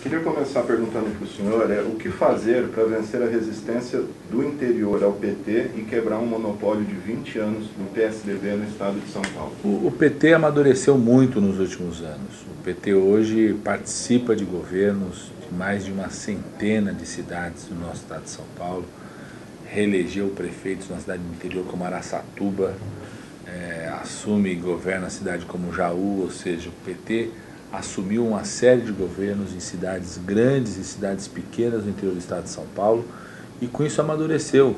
Queria começar perguntando para o senhor o que fazer para vencer a resistência do interior ao PT e quebrar um monopólio de 20 anos do PSDB no estado de São Paulo. O PT amadureceu muito nos últimos anos. O PT hoje participa de governos de mais de uma centena de cidades do nosso estado de São Paulo, reelegeu prefeitos na cidade do interior como Araçatuba, assume e governa a cidade como Jaú, ou seja, o PT assumiu uma série de governos em cidades grandes e cidades pequenas no interior do estado de São Paulo e com isso amadureceu,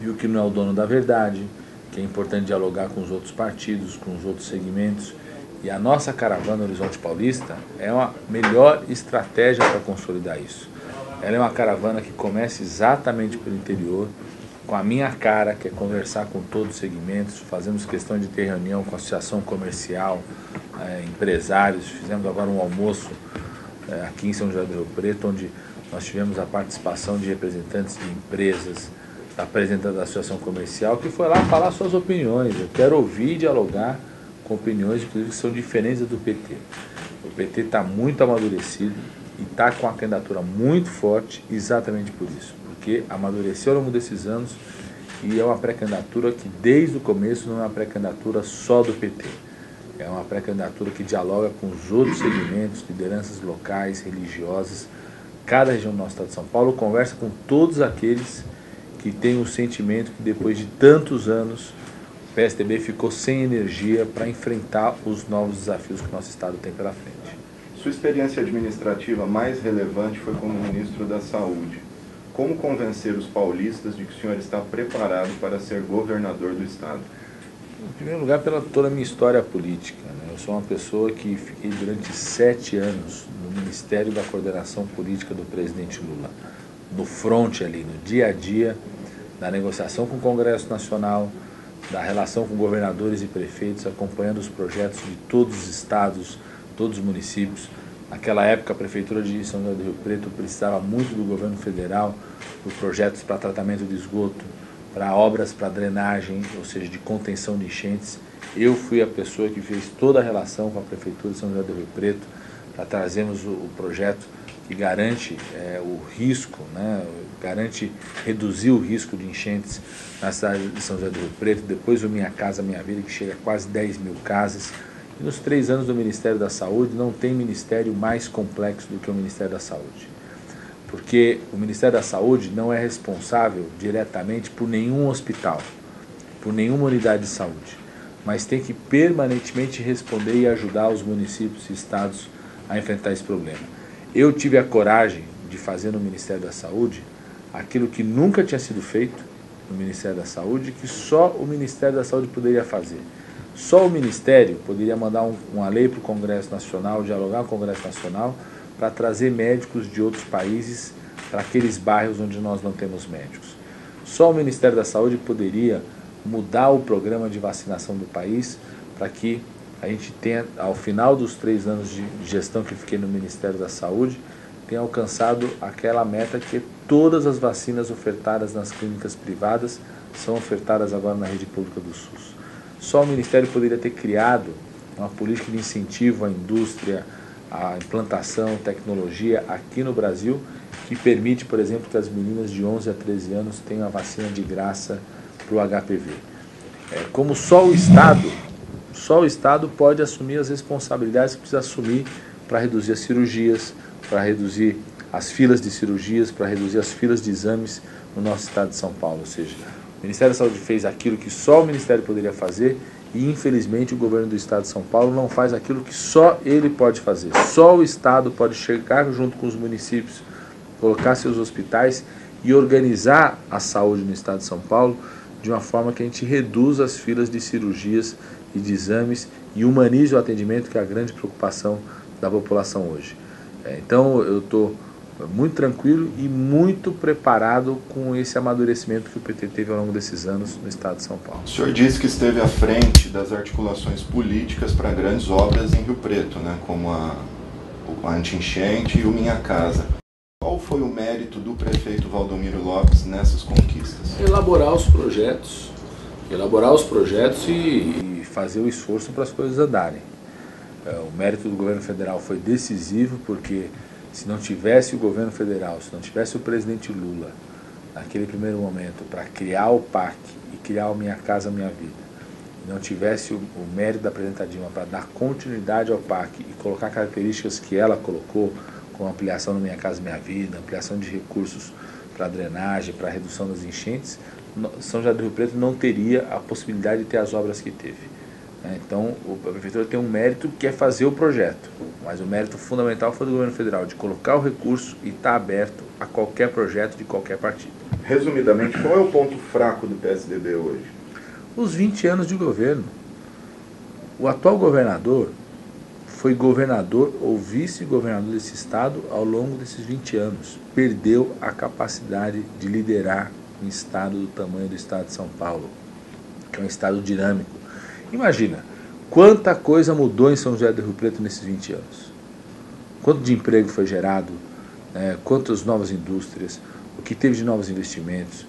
viu que não é o dono da verdade, que é importante dialogar com os outros partidos, com os outros segmentos, e a nossa caravana Horizonte Paulista é uma melhor estratégia para consolidar isso. Ela é uma caravana que começa exatamente pelo interior, com a minha cara, que é conversar com todos os segmentos. Fazemos questão de ter reunião com a associação comercial, empresários. Fizemos agora um almoço aqui em São José do Rio Preto, onde nós tivemos a participação de representantes de empresas, representantes da associação comercial, que foi lá falar suas opiniões. Eu quero ouvir e dialogar com opiniões, inclusive, que são diferentes do PT. O PT está muito amadurecido e está com uma candidatura muito forte exatamente por isso, porque amadureceu ao longo desses anos e é uma pré-candidatura que desde o começo não é uma pré-candidatura só do PT, é uma pré-candidatura que dialoga com os outros segmentos, lideranças locais, religiosas. Cada região do nosso estado de São Paulo conversa com todos aqueles que têm o sentimento que depois de tantos anos o PSDB ficou sem energia para enfrentar os novos desafios que o nosso estado tem pela frente. Sua experiência administrativa mais relevante foi como ministro da Saúde. Como convencer os paulistas de que o senhor está preparado para ser governador do estado? Em primeiro lugar, pela toda a minha história política, né? Eu sou uma pessoa que fiquei durante 7 anos no Ministério da Coordenação Política do presidente Lula, no fronte ali, no dia a dia, da negociação com o Congresso Nacional, da relação com governadores e prefeitos, acompanhando os projetos de todos os estados, todos os municípios. Naquela época, a Prefeitura de São José do Rio Preto precisava muito do governo federal, por projetos para tratamento de esgoto, para obras para drenagem, ou seja, de contenção de enchentes. Eu fui a pessoa que fez toda a relação com a Prefeitura de São José do Rio Preto para trazermos o projeto que garante o risco, né, garante reduzir o risco de enchentes na cidade de São José do Rio Preto. Depois o Minha Casa Minha Vida, que chega a quase 10 mil casas. E nos 3 anos do Ministério da Saúde, não tem ministério mais complexo do que o Ministério da Saúde. Porque o Ministério da Saúde não é responsável diretamente por nenhum hospital, por nenhuma unidade de saúde, mas tem que permanentemente responder e ajudar os municípios e estados a enfrentar esse problema. Eu tive a coragem de fazer no Ministério da Saúde aquilo que nunca tinha sido feito no Ministério da Saúde, que só o Ministério da Saúde poderia fazer. Só o Ministério poderia mandar uma lei para o Congresso Nacional, dialogar com o Congresso Nacional, para trazer médicos de outros países para aqueles bairros onde nós não temos médicos. Só o Ministério da Saúde poderia mudar o programa de vacinação do país para que a gente tenha, ao final dos 3 anos de gestão que fiquei no Ministério da Saúde, tenha alcançado aquela meta que todas as vacinas ofertadas nas clínicas privadas são ofertadas agora na rede pública do SUS. Só o Ministério poderia ter criado uma política de incentivo à indústria, à implantação, tecnologia aqui no Brasil, que permite, por exemplo, que as meninas de 11 a 13 anos tenham a vacina de graça para o HPV. Como só o Estado pode assumir as responsabilidades que precisa assumir para reduzir as cirurgias, para reduzir as filas de cirurgias, para reduzir as filas de exames no nosso estado de São Paulo. Ou seja, o Ministério da Saúde fez aquilo que só o Ministério poderia fazer e, infelizmente, o governo do estado de São Paulo não faz aquilo que só ele pode fazer. Só o Estado pode chegar junto com os municípios, colocar seus hospitais e organizar a saúde no estado de São Paulo de uma forma que a gente reduza as filas de cirurgias e de exames e humanize o atendimento, que é a grande preocupação da população hoje. Então eu estou muito tranquilo e muito preparado com esse amadurecimento que o PT teve ao longo desses anos no estado de São Paulo. O senhor disse que esteve à frente das articulações políticas para grandes obras em Rio Preto, né, como a anti-enchente e o Minha Casa. Qual foi o mérito do prefeito Valdomiro Lopes nessas conquistas? Elaborar os projetos e fazer o esforço para as coisas andarem. O mérito do governo federal foi decisivo, porque Se não tivesse o governo federal, se não tivesse o presidente Lula, naquele primeiro momento, para criar o PAC e criar o Minha Casa Minha Vida, e não tivesse o mérito da presidenta Dilma para dar continuidade ao PAC e colocar características que ela colocou, com ampliação do Minha Casa Minha Vida, ampliação de recursos para drenagem, para redução das enchentes, São José do Rio Preto não teria a possibilidade de ter as obras que teve. Então, a Prefeitura tem um mérito que é fazer o projeto, mas o mérito fundamental foi do governo federal, de colocar o recurso e estar aberto a qualquer projeto de qualquer partido. Resumidamente, qual é o ponto fraco do PSDB hoje? Os 20 anos de governo. O atual governador foi governador ou vice-governador desse estado ao longo desses 20 anos. Perdeu a capacidade de liderar um estado do tamanho do estado de São Paulo, que é um estado dinâmico. Imagina, quanta coisa mudou em São José do Rio Preto nesses 20 anos. Quanto de emprego foi gerado, quantas novas indústrias, o que teve de novos investimentos,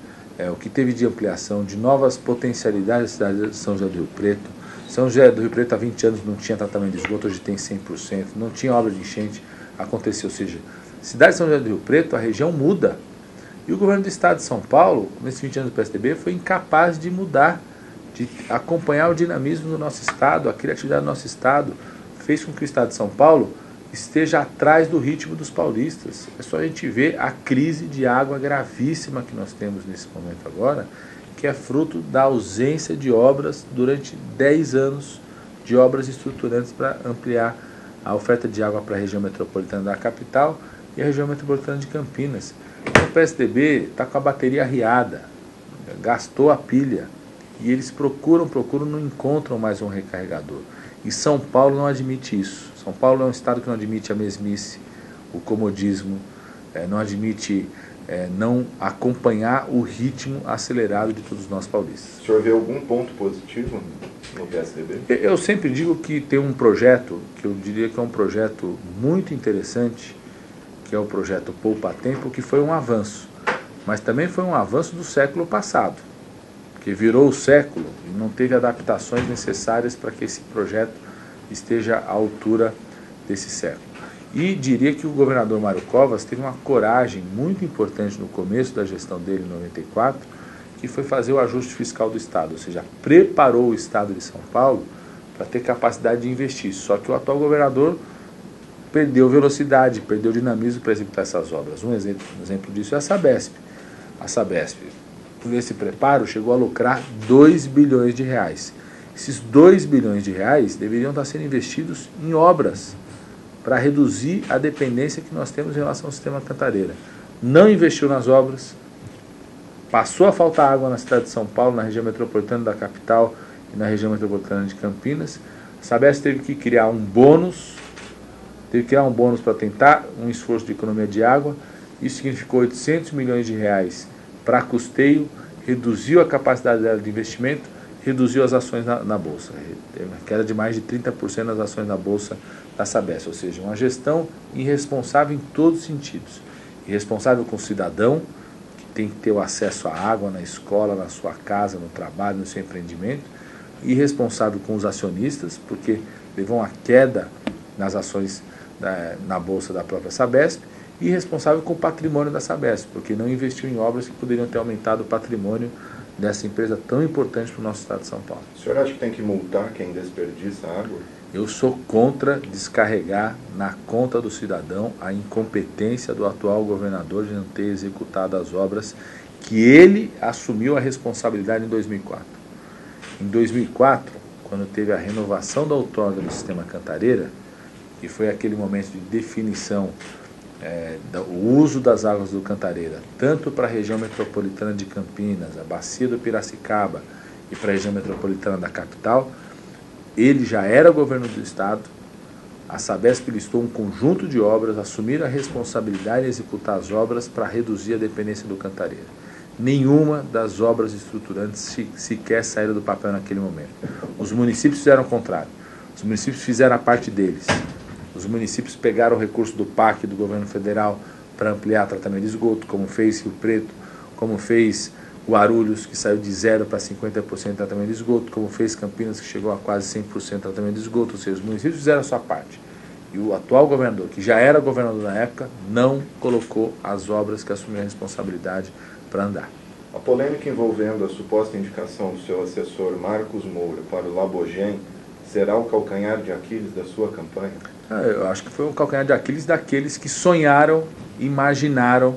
o que teve de ampliação, de novas potencialidades da cidade de São José do Rio Preto. São José do Rio Preto há 20 anos não tinha tratamento de esgoto, hoje tem 100%, não tinha obra de enchente, aconteceu. Ou seja, cidade de São José do Rio Preto, a região muda. E o governo do estado de São Paulo, nesses 20 anos do PSDB, foi incapaz de mudar, de acompanhar o dinamismo do nosso estado, a criatividade do nosso estado, fez com que o estado de São Paulo esteja atrás do ritmo dos paulistas. É só a gente ver a crise de água gravíssima que nós temos nesse momento agora, que é fruto da ausência de obras durante 10 anos, de obras estruturantes para ampliar a oferta de água para a região metropolitana da capital e a região metropolitana de Campinas. Então, o PSDB está com a bateria arriada, gastou a pilha, e eles procuram, não encontram mais um recarregador. E São Paulo não admite isso. São Paulo é um estado que não admite a mesmice, o comodismo, não admite não acompanhar o ritmo acelerado de todos nós paulistas. O senhor vê algum ponto positivo no PSDB? Eu sempre digo que tem um projeto, que eu diria que é um projeto muito interessante, que é o projeto Poupa Tempo, que foi um avanço, mas também foi um avanço do século passado, que virou o século e não teve adaptações necessárias para que esse projeto esteja à altura desse século. E diria que o governador Mário Covas teve uma coragem muito importante no começo da gestão dele, em 94, que foi fazer o ajuste fiscal do Estado, ou seja, preparou o Estado de São Paulo para ter capacidade de investir. Só que o atual governador perdeu velocidade, perdeu dinamismo para executar essas obras. Um exemplo disso é a Sabesp. A Sabesp, por esse preparo, chegou a lucrar 2 bilhões de reais. Esses 2 bilhões de reais deveriam estar sendo investidos em obras para reduzir a dependência que nós temos em relação ao sistema Cantareira. Não investiu nas obras, passou a faltar água na cidade de São Paulo, na região metropolitana da capital e na região metropolitana de Campinas. A Sabesp teve que criar um bônus, para tentar um esforço de economia de água. Isso significou 800 milhões de reais para custeio, reduziu a capacidade dela de investimento, reduziu as ações na Bolsa. Teve uma queda de mais de 30% nas ações na Bolsa da Sabesp, ou seja, uma gestão irresponsável em todos os sentidos. Irresponsável com o cidadão, que tem que ter o acesso à água na escola, na sua casa, no trabalho, no seu empreendimento. Irresponsável com os acionistas, porque levou uma queda nas ações na Bolsa da própria Sabesp. E responsável com o patrimônio da Sabesp, porque não investiu em obras que poderiam ter aumentado o patrimônio dessa empresa tão importante para o nosso estado de São Paulo. O senhor acha que tem que multar quem desperdiça água? Eu sou contra descarregar na conta do cidadão a incompetência do atual governador de não ter executado as obras que ele assumiu a responsabilidade em 2004. Em 2004, quando teve a renovação da outorga do sistema Cantareira, que foi aquele momento de definição o uso das águas do Cantareira, tanto para a região metropolitana de Campinas, a bacia do Piracicaba e para a região metropolitana da capital, ele já era governo do estado, a Sabesp listou um conjunto de obras, assumiram a responsabilidade de executar as obras para reduzir a dependência do Cantareira. Nenhuma das obras estruturantes sequer saíram do papel naquele momento. Os municípios fizeram o contrário, os municípios fizeram a parte deles. Os municípios pegaram o recurso do PAC do governo federal para ampliar o tratamento de esgoto, como fez Rio Preto, como fez Guarulhos, que saiu de 0% para 50% de tratamento de esgoto, como fez Campinas, que chegou a quase 100% de tratamento de esgoto. Ou seja, os municípios fizeram a sua parte. E o atual governador, que já era governador na época, não colocou as obras que assumiu a responsabilidade para andar. A polêmica envolvendo a suposta indicação do seu assessor Marcos Moura para o Labogem será o calcanhar de Aquiles da sua campanha? Eu acho que foi o calcanhar de Aquiles daqueles que sonharam, imaginaram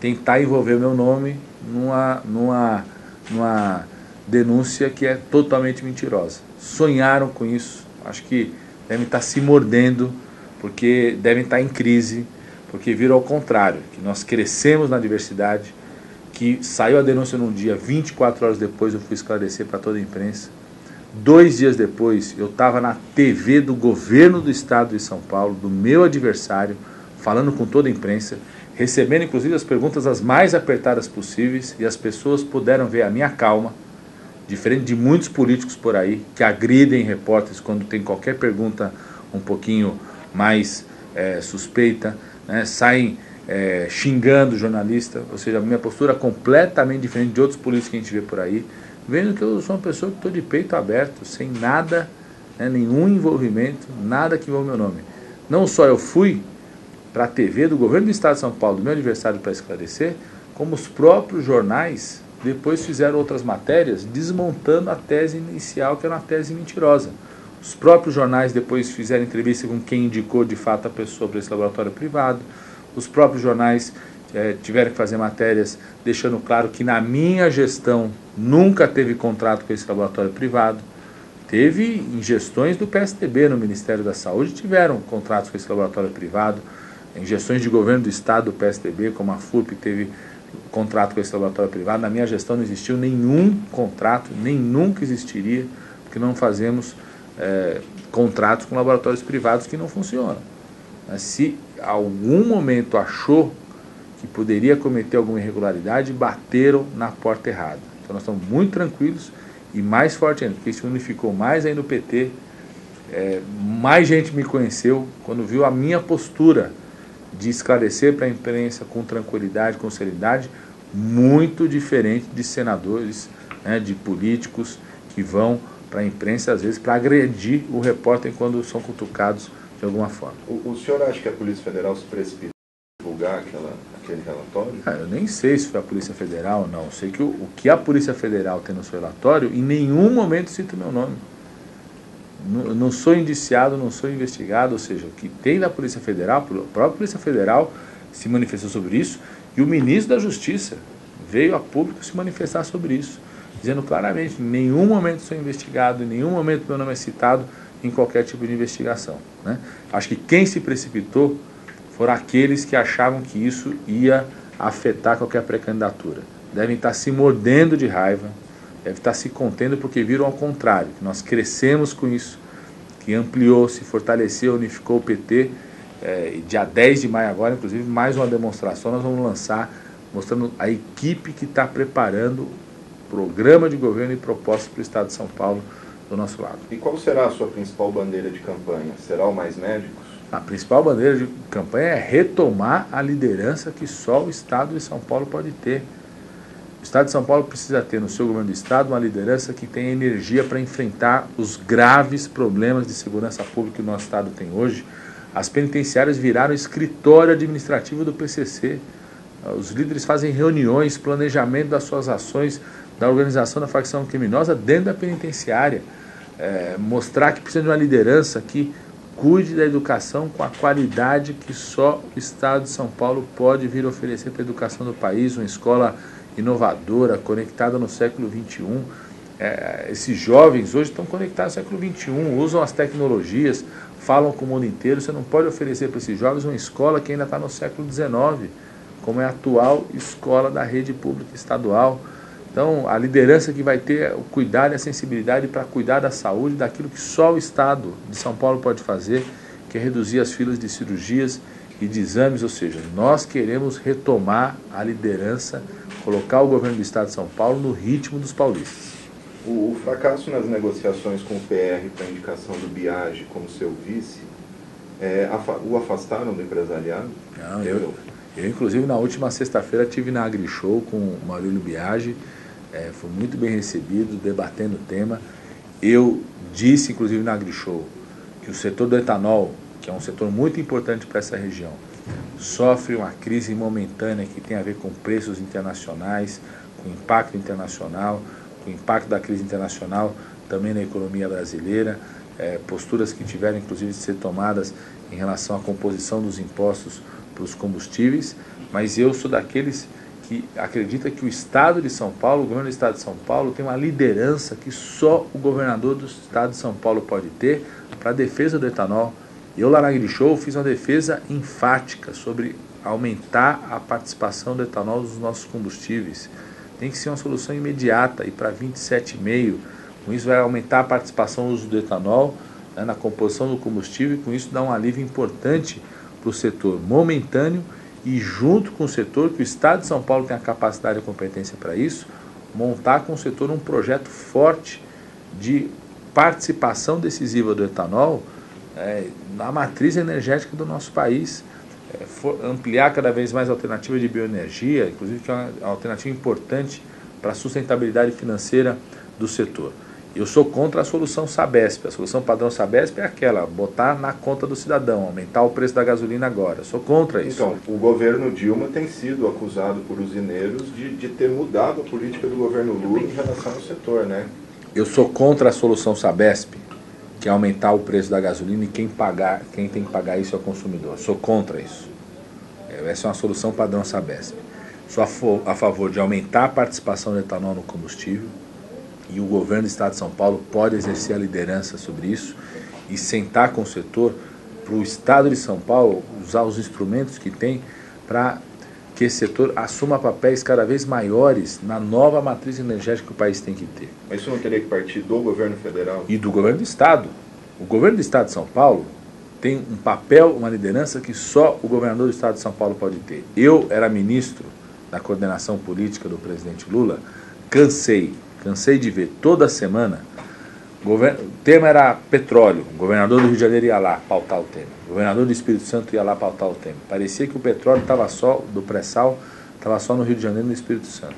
tentar envolver o meu nome numa denúncia que é totalmente mentirosa. Sonharam com isso, acho que devem estar se mordendo, porque devem estar em crise, porque viram ao contrário, que nós crescemos na diversidade, que saiu a denúncia num dia, 24 horas depois eu fui esclarecer para toda a imprensa. 2 dias depois eu estava na TV do governo do estado de São Paulo, do meu adversário, falando com toda a imprensa, recebendo inclusive as perguntas as mais apertadas possíveis, e as pessoas puderam ver a minha calma, diferente de muitos políticos por aí, que agridem repórteres quando tem qualquer pergunta um pouquinho mais suspeita, né, saem xingando o jornalista. Ou seja, a minha postura é completamente diferente de outros políticos que a gente vê por aí, vendo que eu sou uma pessoa que estou de peito aberto, sem nada, né, nenhum envolvimento, nada que envolva meu nome. Não só eu fui para a TV do governo do estado de São Paulo, do meu adversário, para esclarecer, como os próprios jornais depois fizeram outras matérias desmontando a tese inicial, que era uma tese mentirosa. Os próprios jornais depois fizeram entrevista com quem indicou de fato a pessoa para esse laboratório privado. Os próprios jornais tiveram que fazer matérias deixando claro que na minha gestão nunca teve contrato com esse laboratório privado. Teve em gestões do PSDB no Ministério da Saúde, tiveram contratos com esse laboratório privado. Em gestões de governo do estado do PSDB, como a FURP, teve contrato com esse laboratório privado. Na minha gestão não existiu nenhum contrato, nem nunca existiria, porque não fazemos contratos com laboratórios privados que não funcionam. Mas se algum momento achou que poderia cometer alguma irregularidade, bateram na porta errada. Então nós estamos muito tranquilos e mais forte ainda, porque isso unificou mais ainda o PT. Mais gente me conheceu quando viu a minha postura de esclarecer para a imprensa com tranquilidade, com seriedade, muito diferente de senadores, né, de políticos que vão para a imprensa, às vezes, para agredir o repórter quando são cutucados de alguma forma. O senhor acha que a Polícia Federal se precipitou em divulgar aquele relatório? Eu nem sei se foi a Polícia Federal ou não. Eu sei que o que a Polícia Federal tem no seu relatório, em nenhum momento cita o meu nome. Não sou indiciado, não sou investigado, ou seja, o que tem da Polícia Federal, a própria Polícia Federal se manifestou sobre isso, e o ministro da Justiça veio a público se manifestar sobre isso, dizendo claramente, em nenhum momento sou investigado, em nenhum momento meu nome é citado em qualquer tipo de investigação, né? Acho que quem se precipitou foram aqueles que achavam que isso ia afetar qualquer pré-candidatura. Devem estar se mordendo de raiva, deve estar se contendo porque viram ao contrário, que nós crescemos com isso, que ampliou, se fortaleceu, unificou o PT. Dia 10 de maio agora, inclusive, mais uma demonstração nós vamos lançar, mostrando a equipe que está preparando programa de governo e propostas para o estado de São Paulo do nosso lado. E qual será a sua principal bandeira de campanha? Será o Mais Médicos? A principal bandeira de campanha é retomar a liderança que só o estado de São Paulo pode ter. O estado de São Paulo precisa ter no seu governo do estado uma liderança que tenha energia para enfrentar os graves problemas de segurança pública que o nosso estado tem hoje. As penitenciárias viraram escritório administrativo do PCC. Os líderes fazem reuniões, planejamento das suas ações, da organização da facção criminosa dentro da penitenciária. Mostrar que precisa de uma liderança que cuide da educação com a qualidade que só o estado de São Paulo pode vir oferecer para a educação do país, uma escola inovadora, conectada no século XXI. Esses jovens hoje estão conectados ao século XXI, usam as tecnologias, falam com o mundo inteiro. Você não pode oferecer para esses jovens uma escola que ainda está no século XIX, como é a atual escola da rede pública estadual. Então, a liderança que vai ter o cuidado e a sensibilidade para cuidar da saúde, daquilo que só o estado de São Paulo pode fazer, que é reduzir as filas de cirurgias e de exames. Ou seja, nós queremos retomar a liderança, colocar o governo do estado de São Paulo no ritmo dos paulistas. O fracasso nas negociações com o PR para a indicação do Biagi como seu vice, o afastaram do empresariado? Não, eu inclusive na última sexta-feira estive na AgriShow com o Maurílio Biagi, foi muito bem recebido, debatendo o tema. Eu disse inclusive na AgriShow que o setor do etanol, que é um setor muito importante para essa região, sofre uma crise momentânea que tem a ver com preços internacionais, com impacto internacional, com o impacto da crise internacional também na economia brasileira, posturas que tiveram inclusive de ser tomadas em relação à composição dos impostos para os combustíveis, mas eu sou daqueles que acredita que o Estado de São Paulo, o governo do Estado de São Paulo, tem uma liderança que só o governador do Estado de São Paulo pode ter para a defesa do etanol. Eu lá na AgriShow fiz uma defesa enfática sobre aumentar a participação do etanol nos nossos combustíveis. Tem que ser uma solução imediata e para 27,5. Com isso vai aumentar a participação no uso do etanol, né, na composição do combustível, e com isso dá um alívio importante para o setor momentâneo e junto com o setor, que o Estado de São Paulo tem a capacidade e a competência para isso, montar com o setor um projeto forte de participação decisiva do etanol na matriz energética do nosso país, ampliar cada vez mais a alternativa de bioenergia, inclusive que é uma alternativa importante para a sustentabilidade financeira do setor. Eu sou contra a solução Sabesp. A solução padrão Sabesp é aquela, botar na conta do cidadão, aumentar o preço da gasolina agora. Eu sou contra isso. Então, o governo Dilma tem sido acusado por usineiros de ter mudado a política do governo Lula em relação ao setor, né? Eu sou contra a solução Sabesp, que é aumentar o preço da gasolina e quem tem que pagar isso é o consumidor. Eu sou contra isso. Essa é uma solução padrão Sabesp. Sou a favor de aumentar a participação do etanol no combustível, e o governo do Estado de São Paulo pode exercer a liderança sobre isso e sentar com o setor para o Estado de São Paulo usar os instrumentos que tem para que esse setor assuma papéis cada vez maiores na nova matriz energética que o país tem que ter. Mas isso não teria que partir do governo federal? E do governo do Estado. O governo do Estado de São Paulo tem um papel, uma liderança que só o governador do Estado de São Paulo pode ter. Eu era ministro da coordenação política do presidente Lula, cansei de ver toda semana, o tema era petróleo, o governador do Rio de Janeiro ia lá pautar o tema, o governador do Espírito Santo ia lá pautar o tema. Parecia que o petróleo estava só, do pré-sal, estava só no Rio de Janeiro e no Espírito Santo.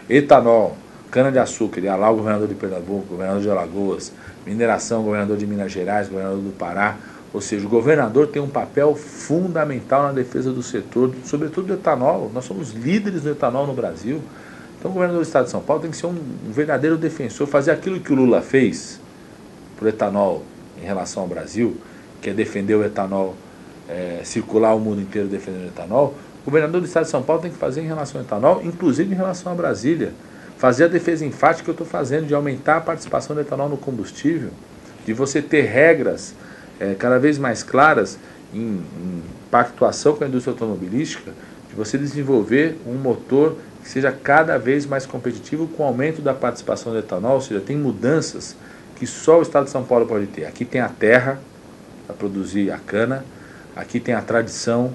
Etanol, cana-de-açúcar, ia lá o governador de Pernambuco, o governador de Alagoas, mineração, o governador de Minas Gerais, o governador do Pará. Ou seja, o governador tem um papel fundamental na defesa do setor, sobretudo do etanol. Nós somos líderes do etanol no Brasil. Então o governador do Estado de São Paulo tem que ser um verdadeiro defensor, fazer aquilo que o Lula fez para o etanol em relação ao Brasil, que é defender o etanol, circular o mundo inteiro defendendo o etanol. O governador do Estado de São Paulo tem que fazer em relação ao etanol, inclusive em relação a Brasília. Fazer a defesa enfática que eu estou fazendo de aumentar a participação do etanol no combustível, de você ter regras cada vez mais claras em pactuação com a indústria automobilística, de você desenvolver um motor que seja cada vez mais competitivo com o aumento da participação do etanol. Ou seja, tem mudanças que só o Estado de São Paulo pode ter. Aqui tem a terra para produzir a cana, aqui tem a tradição,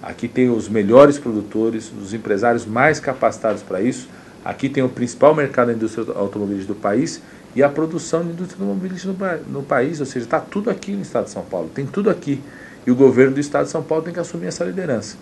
aqui tem os melhores produtores, os empresários mais capacitados para isso, aqui tem o principal mercado da indústria automobilística do país e a produção de indústria automobilística no país. Ou seja, está tudo aqui no Estado de São Paulo, tem tudo aqui. E o governo do Estado de São Paulo tem que assumir essa liderança.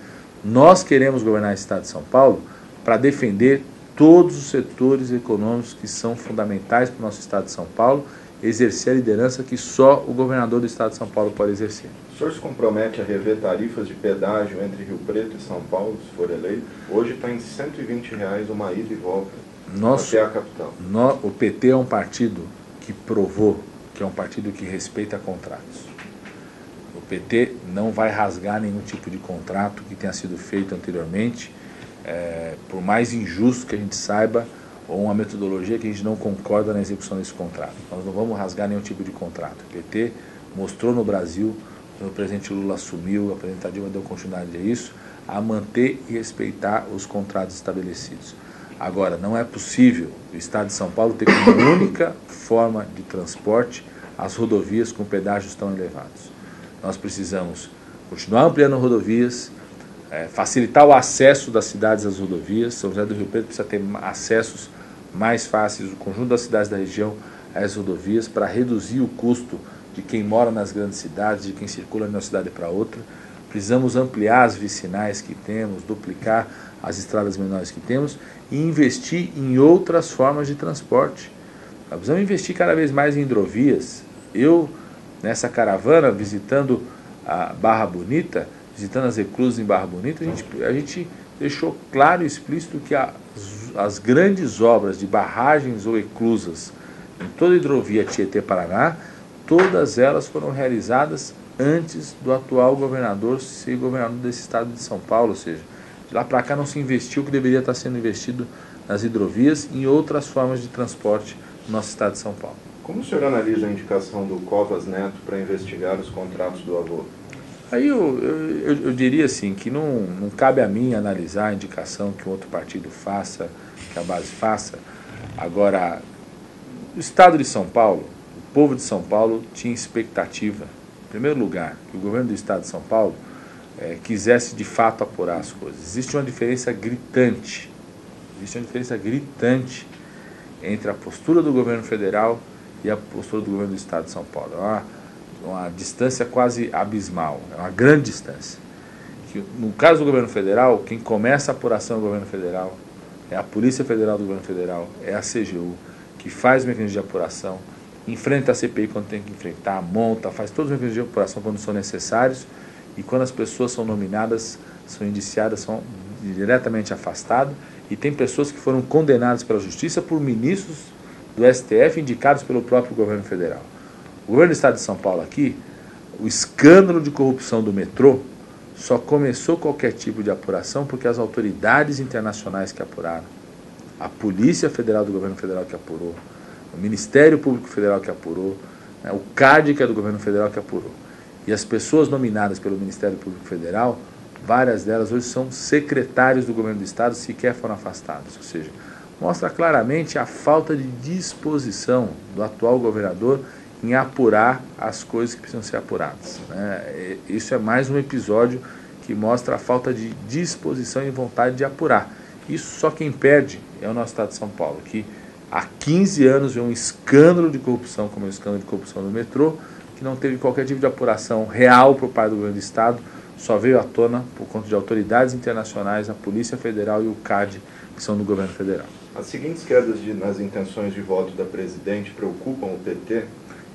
Nós queremos governar o Estado de São Paulo para defender todos os setores econômicos que são fundamentais para o nosso Estado de São Paulo, exercer a liderança que só o governador do Estado de São Paulo pode exercer. O senhor se compromete a rever tarifas de pedágio entre Rio Preto e São Paulo, se for eleito? Hoje está em R$ 120 uma ida e volta até a capital. O PT é um partido que provou que é um partido que respeita contratos. O PT não vai rasgar nenhum tipo de contrato que tenha sido feito anteriormente, por mais injusto que a gente saiba, ou uma metodologia que a gente não concorda na execução desse contrato. Nós não vamos rasgar nenhum tipo de contrato. O PT mostrou no Brasil, quando o presidente Lula assumiu, a presidenta Dilma deu continuidade a isso, a manter e respeitar os contratos estabelecidos. Agora, não é possível o Estado de São Paulo ter como única forma de transporte as rodovias com pedágios tão elevados. Nós precisamos continuar ampliando rodovias, facilitar o acesso das cidades às rodovias. São José do Rio Preto precisa ter acessos mais fáceis, o conjunto das cidades da região, às rodovias, para reduzir o custo de quem mora nas grandes cidades, de quem circula de uma cidade para outra. Precisamos ampliar as vicinais que temos, duplicar as estradas menores que temos e investir em outras formas de transporte. Nós precisamos investir cada vez mais em hidrovias. Eu, nessa caravana, visitando a Barra Bonita, visitando as reclusas em Barra Bonita, a gente deixou claro e explícito que as grandes obras de barragens ou eclusas em toda a hidrovia Tietê-Paraná, todas elas foram realizadas antes do atual governador ser governador desse estado de São Paulo, ou seja, de lá para cá não se investiu o que deveria estar sendo investido nas hidrovias e em outras formas de transporte no nosso estado de São Paulo. Como o senhor analisa a indicação do Covas Neto para investigar os contratos do avô? Aí eu diria assim, que não cabe a mim analisar a indicação que um outro partido faça, que a base faça. Agora, o estado de São Paulo, o povo de São Paulo tinha expectativa, em primeiro lugar, que o governo do estado de São Paulo quisesse de fato apurar as coisas. Existe uma diferença gritante entre a postura do governo federal e a postura do governo do estado de São Paulo. É uma distância quase abismal, é uma grande distância. No caso do governo federal, quem começa a apuração é o governo federal, é a Polícia Federal do governo federal, é a CGU, que faz o mecanismo de apuração, enfrenta a CPI quando tem que enfrentar, monta, faz todos os mecanismos de apuração quando são necessários, e quando as pessoas são nominadas, são indiciadas, são diretamente afastadas, e tem pessoas que foram condenadas pela justiça por ministros do STF indicados pelo próprio governo federal. O governo do estado de São Paulo aqui, o escândalo de corrupção do metrô só começou qualquer tipo de apuração porque as autoridades internacionais que apuraram, a Polícia Federal do governo federal que apurou, o Ministério Público Federal que apurou, o CAD, que é do governo federal, que apurou. E as pessoas nominadas pelo Ministério Público Federal, várias delas hoje são secretários do governo do estado, sequer foram afastados. Ou seja, mostra claramente a falta de disposição do atual governador em apurar as coisas que precisam ser apuradas. Isso é mais um episódio que mostra a falta de disposição e vontade de apurar. Isso só quem perde é o nosso estado de São Paulo, que há 15 anos vê um escândalo de corrupção, como é o escândalo de corrupção no metrô, que não teve qualquer tipo de apuração real por parte do governo do estado, só veio à tona por conta de autoridades internacionais, a Polícia Federal e o CAD, que são do governo federal. As seguintes quedas nas intenções de voto da presidente preocupam o PT?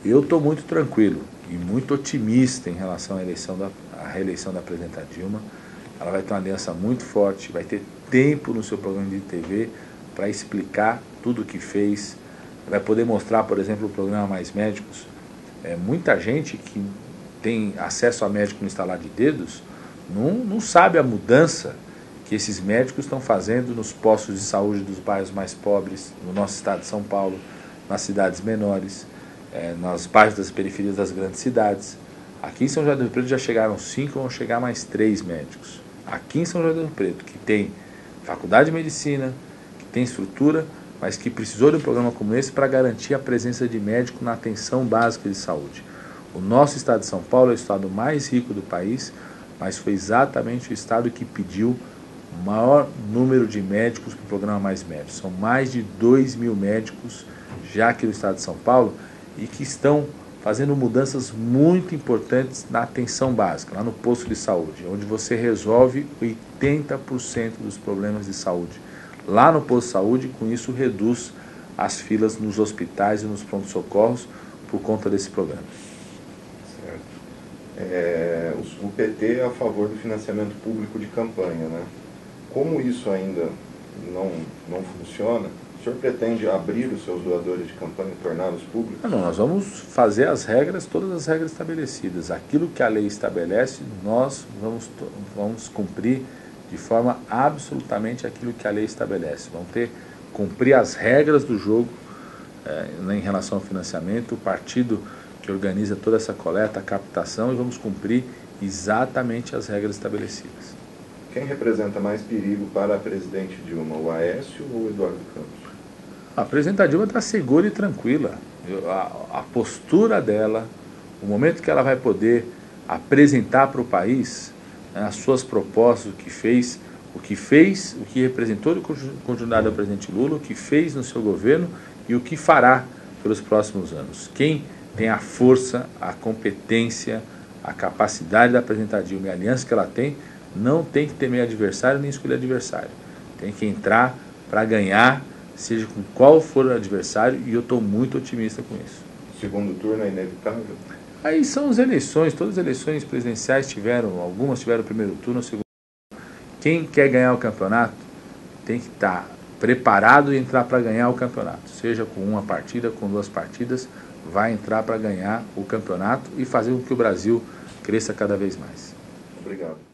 Eu estou muito tranquilo e muito otimista em relação à reeleição da presidenta Dilma. Ela vai ter uma aliança muito forte, vai ter tempo no seu programa de TV para explicar tudo o que fez, vai poder mostrar, por exemplo, o programa Mais Médicos. Muita gente que tem acesso a médico no estalar de dedos não sabe a mudança que esses médicos estão fazendo nos postos de saúde dos bairros mais pobres, no nosso estado de São Paulo, nas cidades menores, nas bairros das periferias das grandes cidades. Aqui em São José do Rio Preto já chegaram 5, vão chegar mais 3 médicos. Aqui em São José do Rio Preto, que tem faculdade de medicina, que tem estrutura, mas que precisou de um programa como esse para garantir a presença de médico na atenção básica de saúde. O nosso estado de São Paulo é o estado mais rico do país, mas foi exatamente o estado que pediu o maior número de médicos para o programa Mais Médicos. São mais de 2.000 médicos já aqui no estado de São Paulo e que estão fazendo mudanças muito importantes na atenção básica, lá no posto de saúde, onde você resolve 80% dos problemas de saúde. Lá no posto de saúde, com isso reduz as filas nos hospitais e nos pronto-socorros por conta desse programa. Certo. O PT é a favor do financiamento público de campanha, né? Como isso ainda não funciona, o senhor pretende abrir os seus doadores de campanha e torná-los públicos? Não, nós vamos fazer as regras, todas as regras estabelecidas. Aquilo que a lei estabelece, nós vamos cumprir de forma absolutamente aquilo que a lei estabelece. Vamos cumprir as regras do jogo em relação ao financiamento, o partido que organiza toda essa coleta, a captação, e vamos cumprir exatamente as regras estabelecidas. Quem representa mais perigo para a presidente Dilma, o Aécio ou o Eduardo Campos? A presidenta Dilma está segura e tranquila. A postura dela, o momento que ela vai poder apresentar para o país as suas propostas, o que fez, o que representou de continuidade ao presidente Lula, o que fez no seu governo e o que fará pelos próximos anos. Quem tem a força, a competência, a capacidade da presidenta Dilma e a aliança que ela tem, não tem que temer adversário nem escolher adversário. Tem que entrar para ganhar, seja com qual for o adversário, e eu estou muito otimista com isso. O segundo turno é inevitável? Aí são as eleições, todas as eleições presidenciais tiveram, algumas tiveram o primeiro turno, o segundo. Quem quer ganhar o campeonato tem que estar preparado e entrar para ganhar o campeonato. Seja com uma partida, com 2 partidas, vai entrar para ganhar o campeonato e fazer com que o Brasil cresça cada vez mais. Obrigado.